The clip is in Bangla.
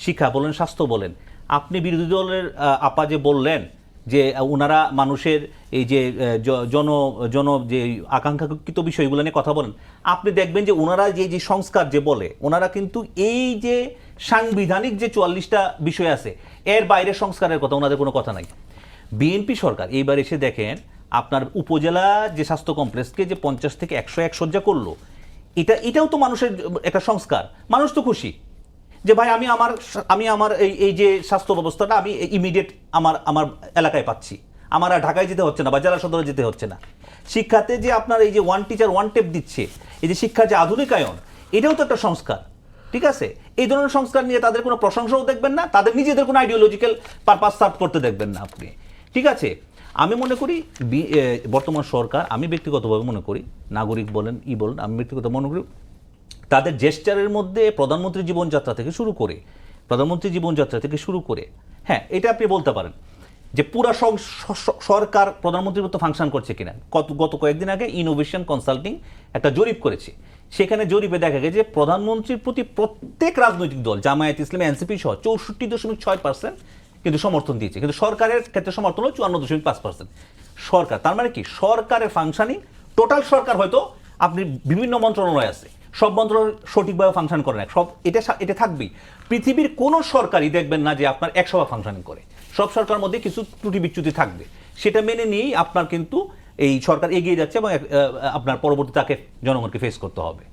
শিক্ষা বলেন, স্বাস্থ্য বলেন। আপনি বিরোধী দলের আপা যে বললেন যে ওনারা মানুষের এই যে জন জন যে আকাঙ্ক্ষাকৃত বিষয়গুলো নিয়ে কথা বলেন, আপনি দেখবেন যে ওনারা যে যে সংস্কার যে বলে, ওনারা কিন্তু এই যে সাংবিধানিক যে 44টা বিষয় আছে এর বাইরে সংস্কারের কথা ওনাদের কোনো কথা নাই। বিএনপি সরকার এইবার এসে দেখেন আপনার উপজেলা যে স্বাস্থ্য কমপ্লেক্সকে যে 50 থেকে 101 শয্যা করলো, এটাও তো মানুষের একটা সংস্কার। মানুষ তো খুশি যে ভাই আমি আমার এই যে স্বাস্থ্য ব্যবস্থাটা আমি ইমিডিয়েট আমার এলাকায় পাচ্ছি, আমার আর ঢাকায় যেতে হচ্ছে না বা জেলা সদরে যেতে হচ্ছে না। শিক্ষাতে যে আপনার এই যে ওয়ান টিচার ওয়ান টেপ দিচ্ছে, এই যে শিক্ষার যে আধুনিকায়ন, এটাও তো একটা সংস্কার। ঠিক আছে, এই ধরনের সংস্কার নিয়ে তাদের কোনো প্রশংসাও দেখবেন না, তাদের নিজেদের কোনো আইডিওলজিক্যাল পারপাস সার্ভ করতে দেখবেন না আপনি। ঠিক আছে, আমি মনে করি বর্তমান সরকার, আমি ব্যক্তিগতভাবে মনে করি, নাগরিক বলেন বলেন, আমি ব্যক্তিগত মনে করি তাদের জেস্টারের মধ্যে প্রধানমন্ত্রী জীবনযাত্রা থেকে শুরু করে হ্যাঁ, এটা আপনি বলতে পারেন যে পুরা সরকার প্রধানমন্ত্রীর মতো ফাংশন করছে কিনা। গত কয়েকদিন আগে ইনোভেশন কনসাল্টিং একটা জরিপ করেছে, সেখানে জরিপে দেখা গেছে যে প্রধানমন্ত্রীর প্রতি প্রত্যেক রাজনৈতিক দল, জামায়াত ইসলামী, এনসিপি সহ 64.6% কিন্তু সমর্থন দিয়েছে, কিন্তু সরকারের ক্ষেত্রে সমর্থন হলো 54.5%। সরকার তার মানে কি, সরকারের ফাংশনিং, টোটাল সরকার হয়তো আপনি বিভিন্ন মন্ত্রণালয় আছে, সব মন্ত্রণালয় সঠিকভাবে ফাংশন করে না, সব এটা থাকবেই। পৃথিবীর কোনো সরকারই দেখবেন না যে আপনার 100 ফাংশনিং করে, সব সরকারের মধ্যে কিছু ত্রুটি বিচ্যুতি থাকবে। সেটা মেনে নিয়েই আপনার কিন্তু এই সরকার এগিয়ে যাচ্ছে এবং আপনার পরবর্তী তাকে জনগণকে ফেস করতে হবে।